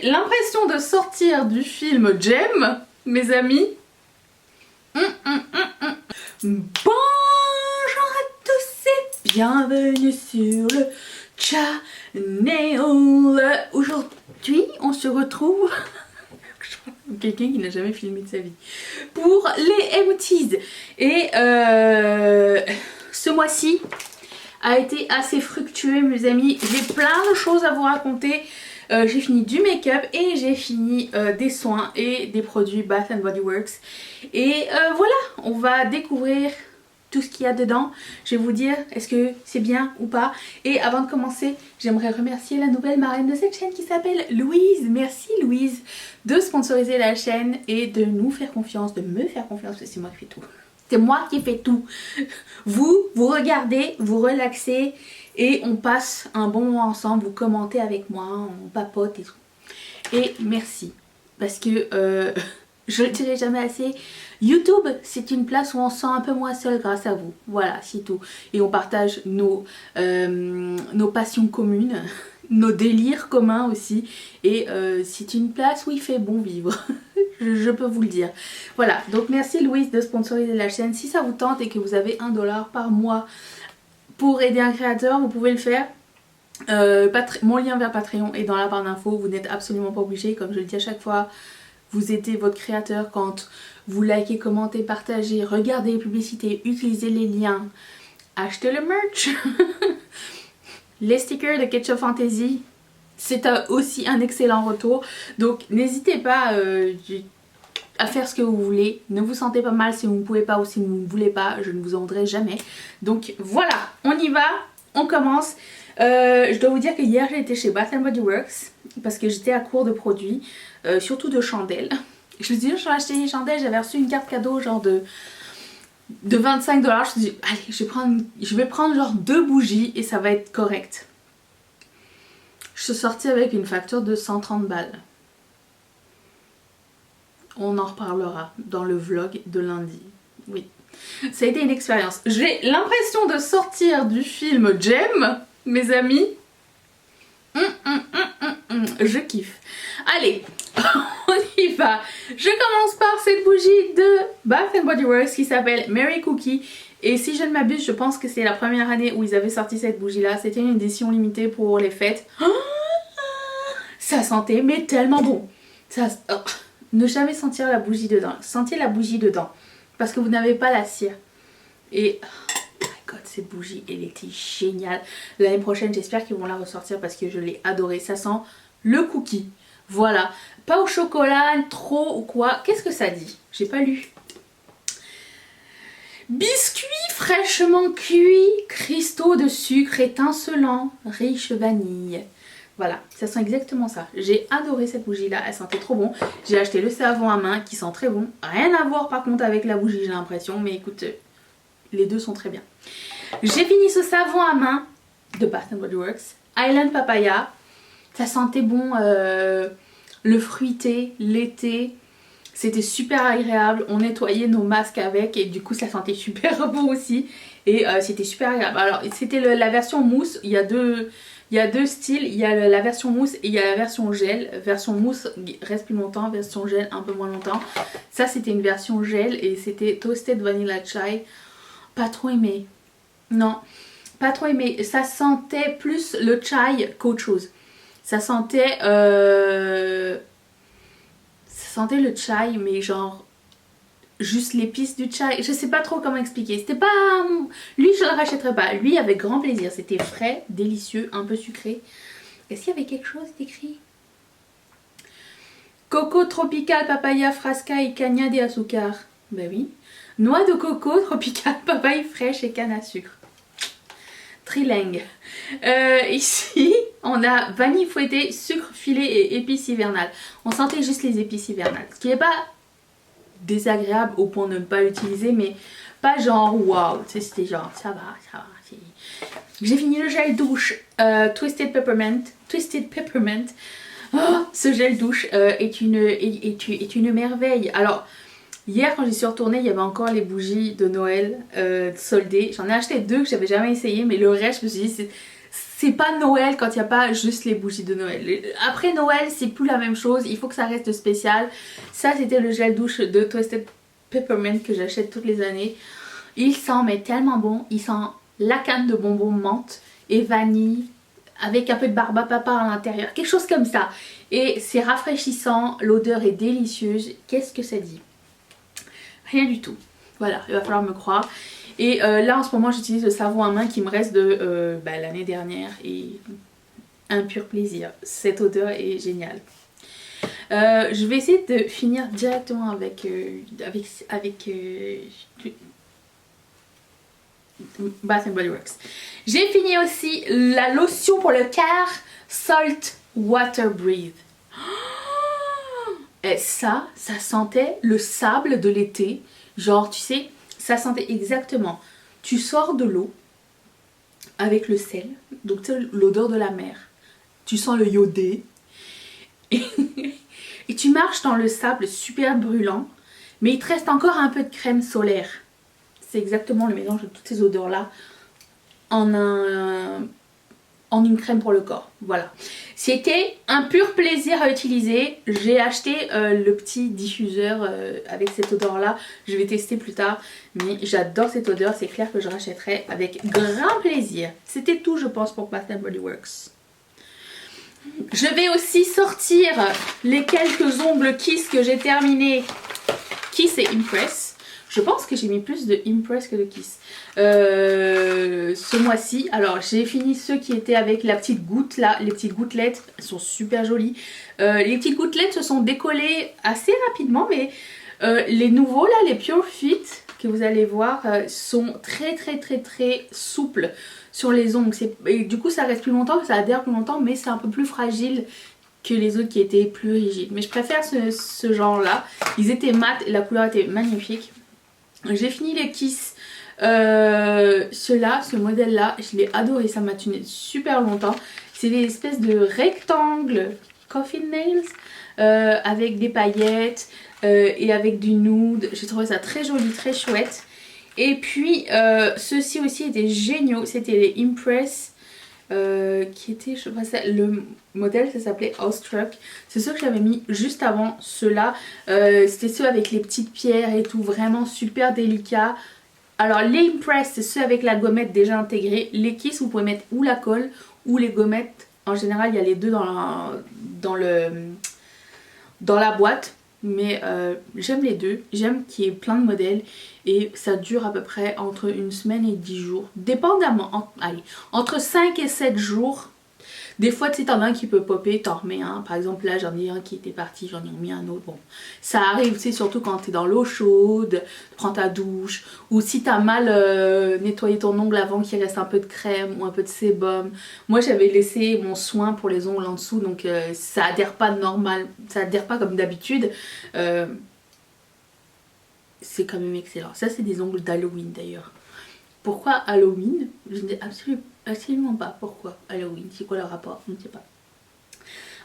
l'impression de sortir du film Jem, mes amis. Bonjour à tous et bienvenue sur le channel. Aujourd'hui, on se retrouve... Quelqu'un qui n'a jamais filmé de sa vie. Pour les empties. Et ce mois-ci a été assez fructueux, mes amis. J'ai plein de choses à vous raconter. J'ai fini du make-up et j'ai fini des soins et des produits Bath & Body Works. Et voilà, on va découvrir tout ce qu'il y a dedans. Je vais vous dire est-ce que c'est bien ou pas. Et avant de commencer, j'aimerais remercier la nouvelle marraine de cette chaîne qui s'appelle Louise. Merci Louise de sponsoriser la chaîne et de nous faire confiance, de me faire confiance, parce que c'est moi qui fais tout. C'est moi qui fais tout. Vous regardez, vous relaxez et on passe un bon moment ensemble. Vous commentez avec moi, on papote et tout. Et merci. Parce que je ne le dirai jamais assez. YouTube, c'est une place où on se sent un peu moins seul grâce à vous. Voilà, c'est tout. Et on partage nos passions communes, nos délires communs aussi. Et c'est une place où il fait bon vivre. Je peux vous le dire. Voilà, donc merci Louise de sponsoriser la chaîne. Si ça vous tente et que vous avez $1 par mois pour aider un créateur, vous pouvez le faire. Mon lien vers Patreon est dans la barre d'infos. Vous n'êtes absolument pas obligé, comme je le dis à chaque fois. Vous aidez votre créateur quand vous likez, commentez, partagez, regardez les publicités, utilisez les liens, achetez le merch. Les stickers de Ketchup Fantasy, c'est aussi un excellent retour. Donc n'hésitez pas à faire ce que vous voulez. Ne vous sentez pas mal si vous ne pouvez pas ou si vous ne voulez pas. Je ne vous en voudrais jamais. Donc voilà, on y va, on commence. Je dois vous dire que hier j'ai été chez Bath & Body Works parce que j'étais à court de produits, surtout de chandelles. Je me suis dit, je vais acheter des chandelles, j'avais reçu une carte cadeau genre de $25. Je me suis dit, allez, je vais prendre genre 2 bougies et ça va être correct. Je suis sortie avec une facture de 130 balles. On en reparlera dans le vlog de lundi. Oui, ça a été une expérience. J'ai l'impression de sortir du film Jem, mes amis. Je kiffe. Allez, on y va. Je commence par cette bougie de Bath & Body Works qui s'appelle Mary Cookie. Et si je ne m'abuse, je pense que c'est la première année où ils avaient sorti cette bougie là. C'était une édition limitée pour les fêtes. Ça sentait mais tellement bon. Ne jamais sentir la bougie dedans. Sentez la bougie dedans. Parce que vous n'avez pas la cire. Et... cette bougie elle était géniale. L'année prochaine j'espère qu'ils vont la ressortir parce que je l'ai adorée. Ça sent le cookie. Voilà. Pas au chocolat trop ou quoi. Qu'est-ce que ça dit? J'ai pas lu. Biscuit fraîchement cuit, cristaux de sucre étincelants, riche vanille. Voilà, ça sent exactement ça. J'ai adoré cette bougie là, elle sentait trop bon. J'ai acheté le savon à main qui sent très bon. Rien à voir par contre avec la bougie j'ai l'impression. Mais écoute, les deux sont très bien. J'ai fini ce savon à main de Bath & Body Works, Island Papaya. Ça sentait bon le fruité, l'été. C'était super agréable. On nettoyait nos masques avec et du coup ça sentait super bon aussi. Et c'était super agréable. Alors c'était la version mousse. Il y a deux styles. Il y a la version mousse et il y a la version gel. Version mousse reste plus longtemps, version gel un peu moins longtemps. Ça c'était une version gel et c'était Toasted Vanilla Chai. Pas trop aimé. Non, pas trop aimé. Ça sentait plus le chai qu'autre chose. Ça sentait le chai, mais genre juste l'épice du chai. Je sais pas trop comment expliquer. C'était pas... Lui, je le rachèterais pas. Lui, avec grand plaisir. C'était frais, délicieux, un peu sucré. Est-ce qu'il y avait quelque chose d'écrit? Coco tropical, papaya, frasca et caña de azúcar. Ben oui. Noix de coco, tropical, papaye fraîche et canne à sucre. Trilingue. Ici, on a vanille fouettée, sucre filé et épices hivernales. On sentait juste les épices hivernales. Ce qui n'est pas désagréable au point de ne pas l'utiliser, mais pas genre waouh. C'était genre ça va. J'ai fini le gel douche Twisted Peppermint. Oh, ce gel douche est une merveille. Alors... hier quand j'y suis retournée, il y avait encore les bougies de Noël soldées. J'en ai acheté 2 que j'avais jamais essayé, mais le reste je me suis dit c'est pas Noël quand il n'y a pas juste les bougies de Noël. Après Noël, c'est plus la même chose, il faut que ça reste spécial. Ça, c'était le gel douche de Twisted Peppermint que j'achète toutes les années. Il sent mais tellement bon, il sent la canne de bonbons menthe et vanille avec un peu de barbe à papa à l'intérieur, quelque chose comme ça. Et c'est rafraîchissant, l'odeur est délicieuse. Qu'est-ce que ça dit? Rien du tout. Voilà, il va falloir me croire. Et là en ce moment j'utilise le savon à main qui me reste de l'année dernière et un pur plaisir. Cette odeur est géniale. Je vais essayer de finir directement avec Bath Body Works. J'ai fini aussi la lotion pour le cœur Salt Water Breathe. Et ça sentait le sable de l'été. Genre, tu sais, ça sentait exactement. Tu sors de l'eau avec le sel, donc tu sais, l'odeur de la mer. Tu sens le iodé. Et tu marches dans le sable super brûlant, mais il te reste encore un peu de crème solaire. C'est exactement le mélange de toutes ces odeurs-là en une crème pour le corps. Voilà. C'était un pur plaisir à utiliser. J'ai acheté le petit diffuseur avec cette odeur-là. Je vais tester plus tard. Mais j'adore cette odeur. C'est clair que je rachèterai avec grand plaisir. C'était tout, je pense, pour Bath Body Works. Je vais aussi sortir les quelques ongles Kiss que j'ai terminés. Kiss et Impress. Je pense que j'ai mis plus de Impress que de Kiss ce mois-ci. Alors j'ai fini ceux qui étaient avec la petite goutte là, les petites gouttelettes, elles sont super jolies. Les petites gouttelettes se sont décollées assez rapidement, mais les nouveaux là, les Pure Fit que vous allez voir sont très souples sur les ongles. Et du coup ça reste plus longtemps, ça adhère plus longtemps, mais c'est un peu plus fragile que les autres qui étaient plus rigides. Mais je préfère ce genre là. Ils étaient mat et la couleur était magnifique. J'ai fini les Kiss, ce modèle là, je l'ai adoré, ça m'a tenu super longtemps. C'est des espèces de rectangles coffin nails avec des paillettes et avec du nude. J'ai trouvé ça très joli, très chouette. Et puis ceux-ci aussi étaient géniaux, c'était les Impress. Qui était, je sais pas, le modèle ça s'appelait Awestruck. C'est ceux que j'avais mis juste avant ceux-là. C'était ceux avec les petites pierres et tout, vraiment super délicat. Alors les Impress c'est ceux avec la gommette déjà intégrée. Les Kiss vous pouvez mettre ou la colle ou les gommettes. En général il y a les deux dans la boîte. Mais j'aime les deux, j'aime qu'il y ait plein de modèles et ça dure à peu près entre une semaine et 10 jours. Dépendamment, allez, entre 5 et 7 jours. Des fois tu sais t'en as un qui peut popper, t'en remets un. Par exemple là j'en ai un qui était parti, j'en ai remis un autre. Bon, ça arrive, tu sais, surtout quand t'es dans l'eau chaude, prends ta douche. Ou si t'as mal nettoyé ton ongle avant qu'il reste un peu de crème ou un peu de sébum. Moi j'avais laissé mon soin pour les ongles en dessous, donc ça adhère pas normal, ça adhère pas comme d'habitude. C'est quand même excellent. Ça c'est des ongles d'Halloween d'ailleurs. Pourquoi Halloween? Je ne sais absolument pas pourquoi Halloween. C'est quoi le rapport? Je ne sais pas.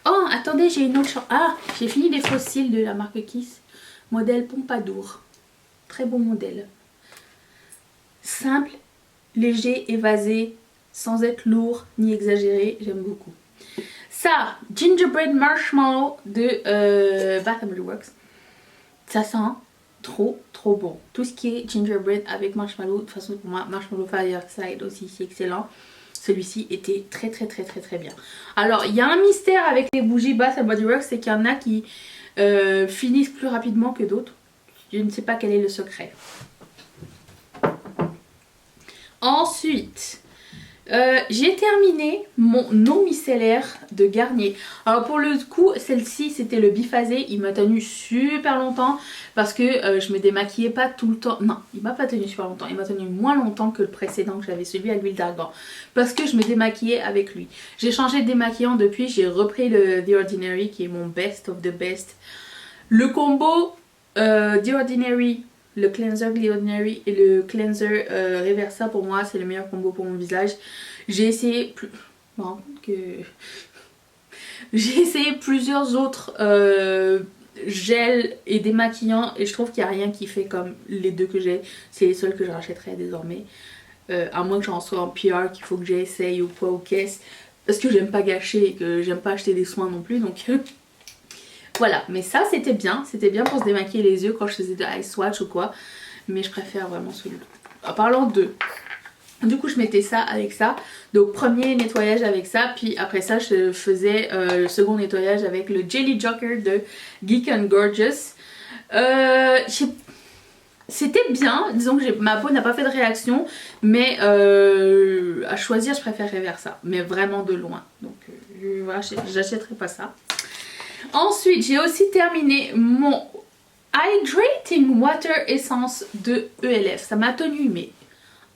Oh, attendez, j'ai une autre chose. Ah, j'ai fini les fossiles de la marque Kiss. Modèle Pompadour. Très bon modèle. Simple, léger, évasé, sans être lourd ni exagéré. J'aime beaucoup. Ça, Gingerbread Marshmallow de Bath Body Works. Ça sent trop bon. Tout ce qui est gingerbread avec marshmallow, de toute façon pour moi Marshmallow Fireside aussi c'est excellent. Celui-ci était très bien. Alors il y a un mystère avec les bougies Bath Body Works, c'est qu'il y en a qui finissent plus rapidement que d'autres. Je ne sais pas quel est le secret. Ensuite j'ai terminé mon eau micellaire de Garnier. Alors pour le coup celle-ci c'était le biphasé. Il m'a tenu super longtemps parce que je me démaquillais pas tout le temps. Non, il m'a pas tenu super longtemps. Il m'a tenu moins longtemps que le précédent que j'avais, celui à l'huile d'argan, parce que je me démaquillais avec lui. J'ai changé de démaquillant depuis. J'ai repris le The Ordinary qui est mon best of the best. Le combo The Ordinary, le cleanser The Ordinary et le cleanser Reversa, pour moi c'est le meilleur combo pour mon visage. J'ai essayé j'ai essayé plusieurs autres gels et démaquillants et je trouve qu'il n'y a rien qui fait comme les deux que j'ai. C'est les seuls que je rachèterai désormais. à moins que j'en sois en PR, qu'il faut que j'essaye ou quoi aux caisses. Parce que j'aime pas gâcher et que j'aime pas acheter des soins non plus, donc voilà. Mais ça c'était bien pour se démaquiller les yeux quand je faisais de ice watch ou quoi. Mais je préfère vraiment celui-là. En parlant de... Du coup je mettais ça avec ça. Donc premier nettoyage avec ça. Puis après ça je faisais le second nettoyage avec le Jelly Joker de Geek and Gorgeous. C'était bien. Disons que ma peau n'a pas fait de réaction. Mais à choisir je préférerais vers ça. Mais vraiment de loin. Donc voilà, j'achèterai pas ça. Ensuite j'ai aussi terminé mon Hydrating Water Essence de ELF. Ça m'a tenu mais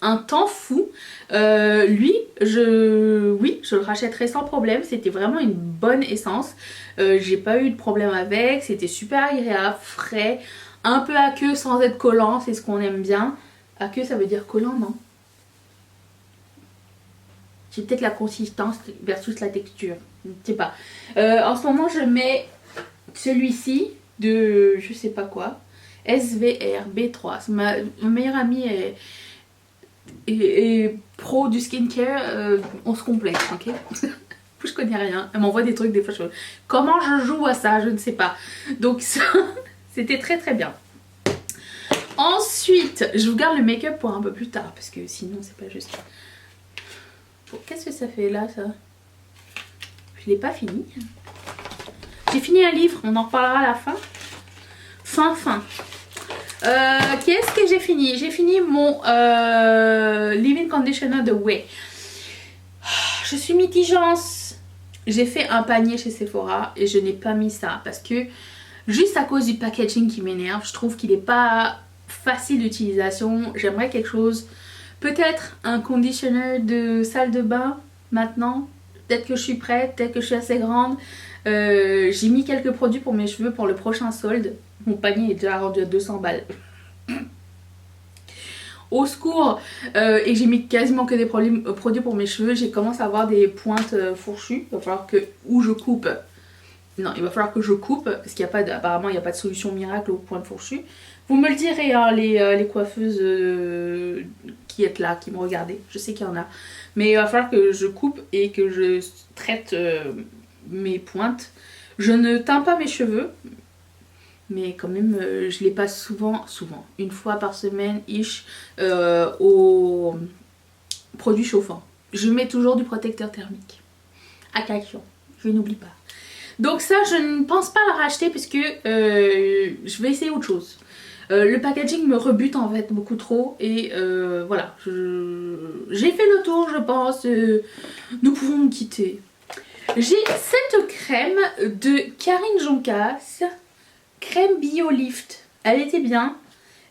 un temps fou. Lui, je le rachèterai sans problème. C'était vraiment une bonne essence. J'ai pas eu de problème avec. C'était super agréable, frais, un peu aqueux sans être collant. C'est ce qu'on aime bien. Aqueux, ça veut dire collant, non? C'est peut-être la consistance versus la texture. Je ne sais pas. En ce moment, je mets celui-ci de je sais pas quoi. SVR B3. Ma meilleure amie et pro du skincare, on se complète, ok? Je connais rien, elle m'envoie des trucs des fois, comment je joue à ça, je ne sais pas. Donc ça, c'était très très bien. Ensuite, je vous garde le make-up pour un peu plus tard, parce que sinon c'est pas juste. Bon, qu'est-ce que ça fait là, ça? Je l'ai pas fini. J'ai fini un livre, on en reparlera à la fin. Fin. Qu'est-ce que j'ai fini? J'ai fini mon Leave-In Conditioner de Way. Je suis mitigence. J'ai fait un panier chez Sephora et je n'ai pas mis ça parce que juste à cause du packaging qui m'énerve, je trouve qu'il n'est pas facile d'utilisation. J'aimerais quelque chose, peut-être un conditioner de salle de bain maintenant. Peut-être que je suis prête, peut-être que je suis assez grande. J'ai mis quelques produits pour mes cheveux pour le prochain solde. Mon panier est déjà rendu à 200 balles. Au secours. Et j'ai mis quasiment que des produits pour mes cheveux. J'ai commencé à avoir des pointes fourchues. Il va falloir que... Ou je coupe. Non, il va falloir que je coupe. Parce qu'il n'y a pas de... Apparemment, il n'y a pas de solution miracle aux pointes fourchues. Vous me le direz, hein, les coiffeuses qui êtes là, qui me regardez. Je sais qu'il y en a. Mais il va falloir que je coupe et que je traite mes pointes. Je ne teins pas mes cheveux. Mais quand même, je les passe souvent, une fois par semaine, au produit chauffant. Je mets toujours du protecteur thermique. Attention, je n'oublie pas. Donc ça, je ne pense pas la racheter puisque je vais essayer autre chose. Le packaging me rebute en fait beaucoup trop et voilà, j'ai fait le tour je pense, nous pouvons nous quitter. J'ai cette crème de Karine Joncas, crème Bio Lift, elle était bien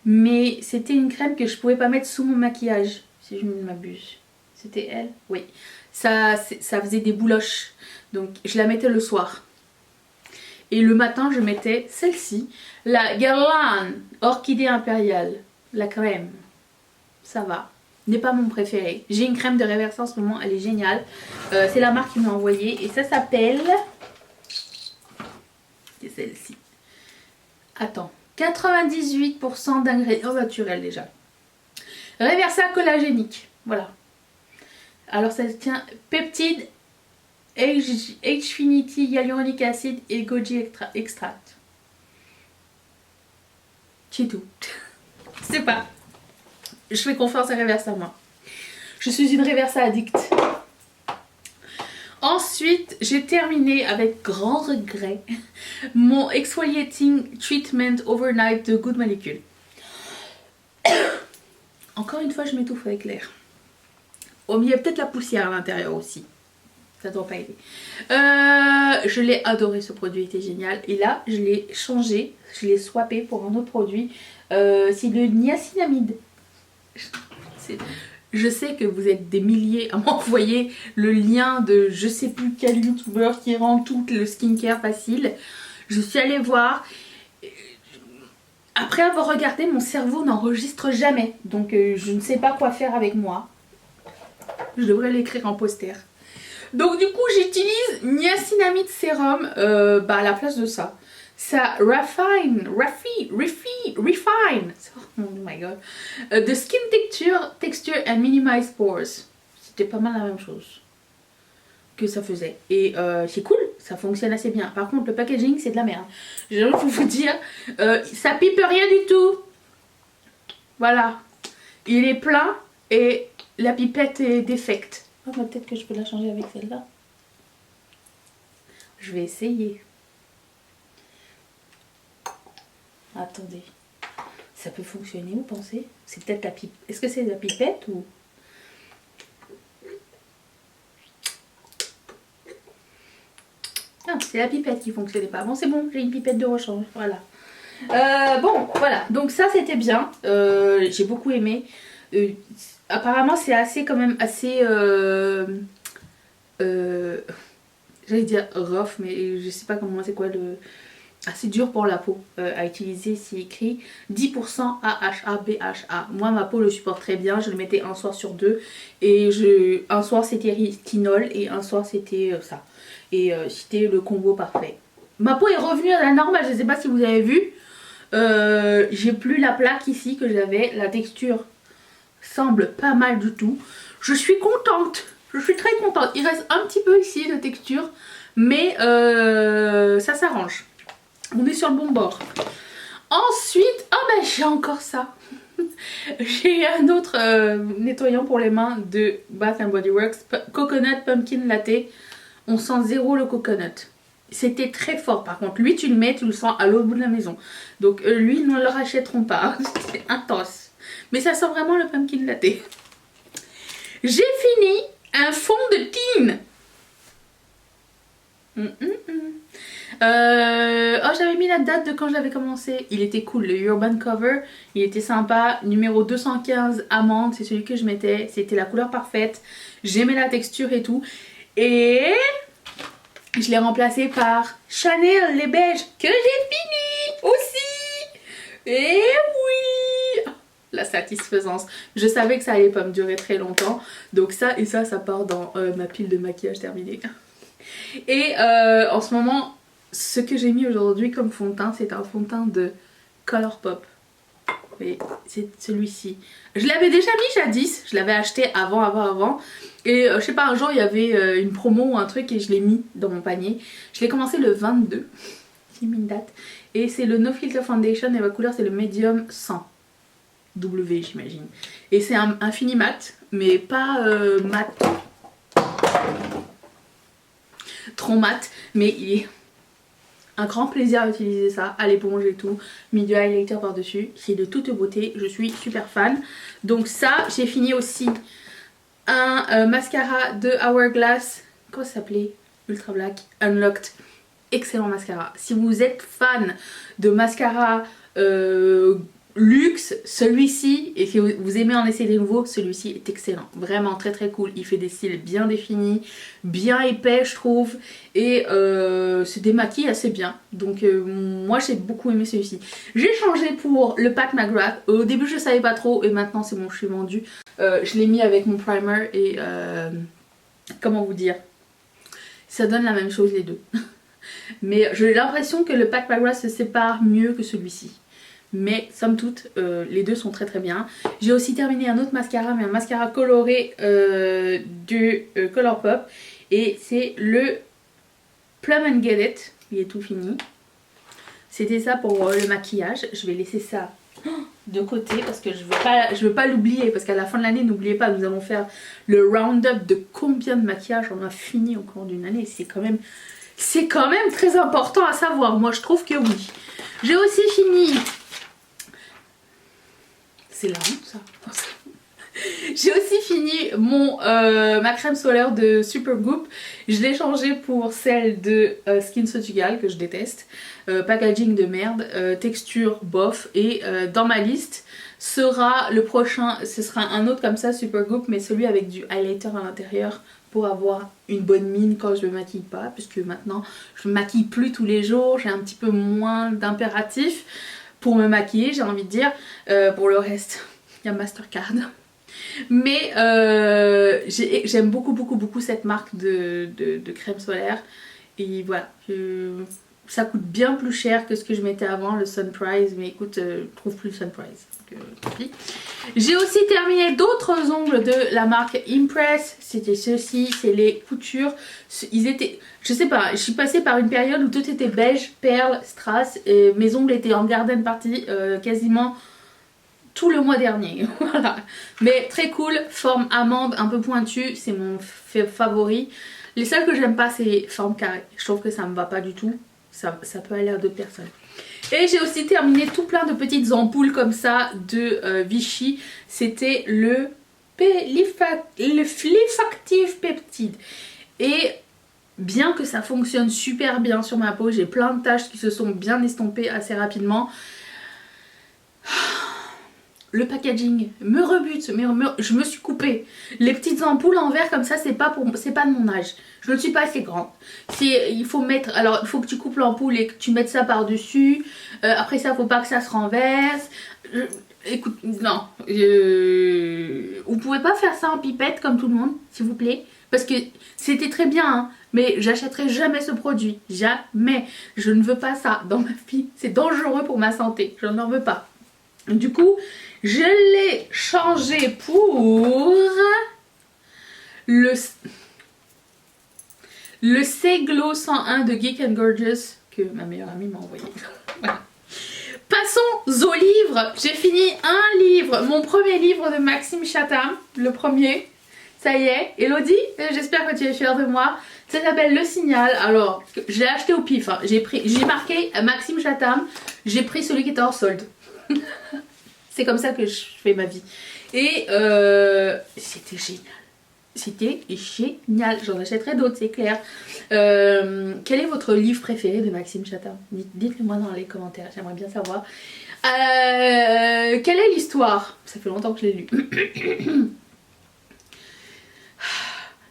mais c'était une crème que je pouvais pas mettre sous mon maquillage si je ne m'abuse. C'était elle? Oui, ça faisait des bouloches donc je la mettais le soir. Et le matin, je mettais celle-ci, la Guerlain Orchidée Impériale, la crème. Ça va, n'est pas mon préféré. J'ai une crème de Reversa en ce moment, elle est géniale. C'est la marque qui m'a envoyé et ça s'appelle... C'est celle-ci. Attends, 98% d'ingrédients naturels déjà. Reversa collagénique, voilà. Alors ça tient peptide, H-Finity, hyaluronic acid et goji extract. C'est tout. Je sais pas. Je fais confiance à Reversa moi. Je suis une Reversa addict. Ensuite, j'ai terminé avec grand regret mon exfoliating treatment overnight de Good Molecule. Encore une fois, je m'étouffe avec l'air. Oh, mais il y a peut-être la poussière à l'intérieur aussi. Ça doit pas aider. Je l'ai adoré, ce produit était génial. Et là, je l'ai changé, je l'ai swappé pour un autre produit. C'est le niacinamide. Je sais que vous êtes des milliers à m'envoyer le lien de je sais plus quel youtubeur qui rend tout le skincare facile. Je suis allée voir. Après avoir regardé, mon cerveau n'enregistre jamais. Donc je ne sais pas quoi faire avec moi. Je devrais l'écrire en poster. Donc du coup j'utilise niacinamide sérum à la place de ça. ça refine. Oh my god. The skin texture and minimize pores. C'était pas mal la même chose que ça faisait. Et c'est cool, ça fonctionne assez bien. Par contre, le packaging, c'est de la merde. Je peux vous dire, ça pipe rien du tout. Voilà. Il est plein et la pipette est défecte. Oh, bah, peut-être que je peux la changer avec celle-là. Je vais essayer. Attendez. Ça peut fonctionner, vous pensez? C'est peut-être la pipette. Est-ce que c'est la pipette ou... Non, c'est la pipette qui fonctionnait pas. Bon, c'est bon, j'ai une pipette de rechange. Voilà. Bon, voilà. Donc ça, c'était bien. J'ai beaucoup aimé. Apparemment, c'est assez, quand même, assez... j'allais dire rough, mais je sais pas comment c'est quoi le... Assez dur pour la peau à utiliser. C'est écrit 10% AHA BHA. Moi, ma peau le supporte très bien. Je le mettais un soir sur deux. Et un soir, c'était rétinol et un soir, c'était ça. Et c'était le combo parfait. Ma peau est revenue à la normale. Je ne sais pas si vous avez vu. J'ai plus la plaque ici que j'avais. La texture semble pas mal du tout. Je suis contente. Je suis très contente. Il reste un petit peu ici de texture. Mais ça s'arrange. On est sur le bon bord. Ensuite, oh ben j'ai encore ça. J'ai un autre nettoyant pour les mains de Bath Body Works. Coconut Pumpkin Latte. On sent zéro le coconut. C'était très fort par contre. Lui tu le mets, tu le sens à l'autre bout de la maison. Donc lui nous ne le rachèterons pas. C'est intense. Mais ça sent vraiment le pumpkin latte. J'ai fini un fond de teint. Oh, j'avais mis la date de quand je l'avais commencé. Il était cool, le Urban Cover. Il était sympa. Numéro 215 amande, c'est celui que je mettais. C'était la couleur parfaite. J'aimais la texture et tout. Et je l'ai remplacé par Chanel les beiges que j'ai fini aussi. Et oui, la satisfaisance. Je savais que ça allait pas me durer très longtemps. Donc ça et ça part dans ma pile de maquillage terminée. Et en ce moment, ce que j'ai mis aujourd'hui comme fond de teint, c'est un fond de teint de Colourpop. Et c'est celui-ci. Je l'avais déjà mis jadis, je l'avais acheté avant. Et je sais pas, un jour il y avait une promo ou un truc et je l'ai mis dans mon panier. Je l'ai commencé le 22, j'ai mis une date. Et c'est le No Filter Foundation et ma couleur c'est le Medium 100. W j'imagine. Et c'est un fini mat, mais pas mat. Trop mat, mais il est un grand plaisir à utiliser ça, à l'éponge et tout, mis du highlighter par dessus, c'est de toute beauté, je suis super fan. Donc ça, j'ai fini aussi un mascara de Hourglass, comment ça s'appelait? Ultra Black, Unlocked, excellent mascara. Si vous êtes fan de mascara luxe, celui-ci, et que vous aimez en essayer des nouveaux, celui-ci est excellent, vraiment très très cool. Il fait des cils bien définis, bien épais je trouve, et se démaquille assez bien. Donc moi j'ai beaucoup aimé celui-ci. J'ai changé pour le Pat McGrath. Au début je savais pas trop et maintenant c'est bon, je suis vendue. Je l'ai mis avec mon primer et comment vous dire, ça donne la même chose les deux. Mais j'ai l'impression que le Pat McGrath se sépare mieux que celui-ci. Mais somme toute, les deux sont très très bien. J'ai aussi terminé un autre mascara, mais un mascara coloré du Colourpop. Et c'est le Plum and Get It. Il est tout fini. C'était ça pour le maquillage. Je vais laisser ça de côté parce que je veux pas l'oublier. Parce qu'à la fin de l'année, n'oubliez pas, nous allons faire le round-up de combien de maquillage on a fini au cours d'une année. C'est quand même très important à savoir. Moi, je trouve que oui. J'ai aussi fini... C'est la honte ça. J'ai aussi fini ma crème solaire de Supergoop. Je l'ai changée pour celle de Skin Sotugal que je déteste. Packaging de merde, texture bof. Et dans ma liste sera le prochain, ce sera un autre comme ça Supergoop, mais celui avec du highlighter à l'intérieur pour avoir une bonne mine quand je me maquille pas. Puisque maintenant je me maquille plus tous les jours, j'ai un petit peu moins d'impératif pour me maquiller, j'ai envie de dire. Pour le reste, il y a Mastercard. Mais j'aime beaucoup cette marque de crème solaire. Et voilà, ça coûte bien plus cher que ce que je mettais avant, le Sunprise. Mais écoute, je trouve plus le Sunprise. Tant pis. J'ai aussi terminé d'autres ongles de la marque Impress. C'était ceux-ci, c'est les coutures. Ils étaient, je sais pas, je suis passée par une période où tout était beige, perle, strass. Et mes ongles étaient en garden party quasiment tout le mois dernier. Voilà. Mais très cool, forme amande, un peu pointue, c'est mon favori. Les seuls que j'aime pas, c'est les formes carrées. Je trouve que ça me va pas du tout. Ça peut aller à d'autres personnes. Et j'ai aussi terminé tout plein de petites ampoules comme ça de Vichy. C'était le Flifactive Peptide. Et bien que ça fonctionne super bien sur ma peau, j'ai plein de taches qui se sont bien estompées assez rapidement. Le packaging me rebute, je me suis coupée. Les petites ampoules en verre comme ça, c'est pas de mon âge. Je ne suis pas assez grande. Il faut mettre, alors il faut que tu coupes l'ampoule et que tu mettes ça par dessus. Après ça, faut pas que ça se renverse. Écoute, non, vous pouvez pas faire ça en pipette comme tout le monde, s'il vous plaît. Parce que c'était très bien, hein, mais j'achèterai jamais ce produit, jamais. Je ne veux pas ça dans ma vie. C'est dangereux pour ma santé. Je n'en veux pas. Du coup, je l'ai changé pour le Seglow 101 de Geek and Gorgeous que ma meilleure amie m'a envoyé. Voilà. Passons au livre. J'ai fini un livre, mon premier livre de Maxime Chatham, le premier. Ça y est, Elodie, j'espère que tu es fière de moi. Ça s'appelle Le Signal. Alors, je l'ai acheté au pif. Hein. J'ai marqué Maxime Chatham. J'ai pris celui qui était hors solde. C'est comme ça que je fais ma vie. Et c'était génial. C'était génial. J'en achèterai d'autres, c'est clair. Quel est votre livre préféré de Maxime Chatham? Dites-le moi dans les commentaires, j'aimerais bien savoir. Quelle est l'histoire? Ça fait longtemps que je l'ai lu.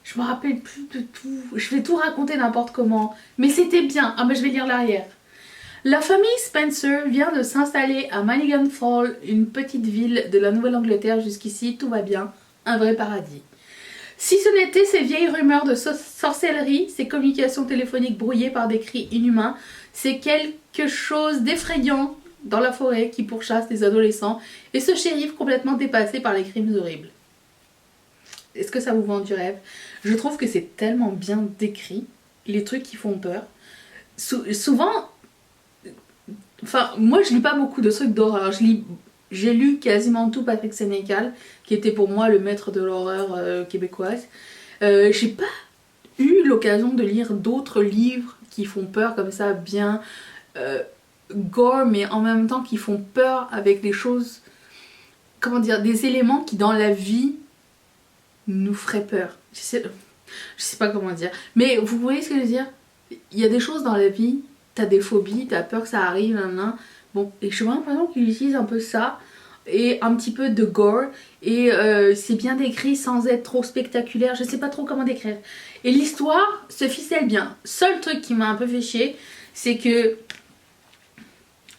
Je me rappelle plus de tout. Je vais tout raconter n'importe comment. Mais c'était bien. Ah mais je vais lire l'arrière. La famille Spencer vient de s'installer à Mulligan Falls, une petite ville de la Nouvelle-Angleterre. Jusqu'ici, tout va bien. Un vrai paradis. Si ce n'était ces vieilles rumeurs de sorcellerie, ces communications téléphoniques brouillées par des cris inhumains, c'est quelque chose d'effrayant dans la forêt qui pourchasse les adolescents et ce shérif complètement dépassé par les crimes horribles. Est-ce que ça vous vend du rêve? Je trouve que c'est tellement bien décrit, les trucs qui font peur. Souvent... Enfin, moi je lis pas beaucoup de trucs d'horreur. J'ai lu quasiment tout Patrick Sénécal, qui était pour moi le maître de l'horreur québécoise. J'ai pas eu l'occasion de lire d'autres livres qui font peur comme ça, bien gore, mais en même temps qui font peur avec des choses, comment dire, des éléments qui dans la vie nous feraient peur. Je sais pas comment dire. Mais vous voyez ce que je veux dire? Il y a des choses dans la vie, t'as des phobies, t'as peur que ça arrive, nan. Bon, et je suis vraiment l'impression qu'il utilise un peu ça, et un petit peu de gore, et c'est bien décrit sans être trop spectaculaire, je sais pas trop comment décrire. Et l'histoire se ficelle bien. Seul truc qui m'a un peu fait chier, c'est que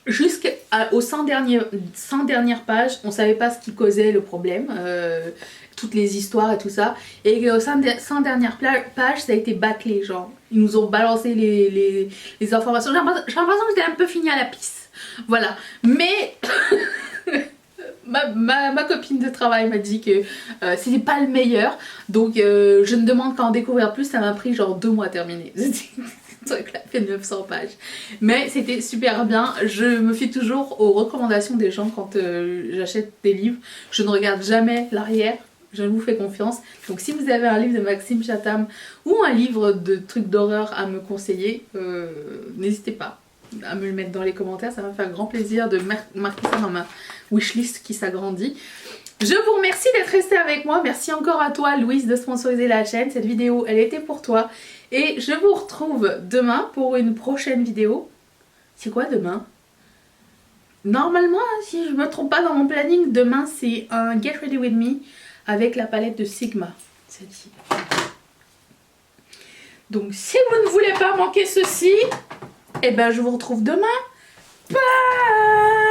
jusqu'aux 100 dernières pages, on savait pas ce qui causait le problème, toutes les histoires et tout ça, et aux 100 dernières pages, ça a été bâclé, genre, ils nous ont balancé les informations. J'ai l'impression que c'était un peu fini à la pisse. Voilà, mais ma copine de travail m'a dit que c'était pas le meilleur, donc je ne demande qu'à en découvrir plus. Ça m'a pris genre 2 mois à terminer. Ce truc là fait 900 pages, mais c'était super bien. Je me fie toujours aux recommandations des gens quand j'achète des livres. Je ne regarde jamais l'arrière, je vous fais confiance. Donc si vous avez un livre de Maxime Chatham ou un livre de trucs d'horreur à me conseiller, n'hésitez pas à me le mettre dans les commentaires, ça va me faire grand plaisir de marquer ça dans ma wishlist qui s'agrandit. Je vous remercie d'être resté avec moi, merci encore à toi Louise de sponsoriser la chaîne. Cette vidéo elle était pour toi et je vous retrouve demain pour une prochaine vidéo. C'est quoi demain? Normalement, si je me trompe pas dans mon planning, demain c'est un Get Ready With Me avec la palette de Sigma, celle-ci. Donc si vous ne voulez pas manquer ceci, eh ben je vous retrouve demain. Bye!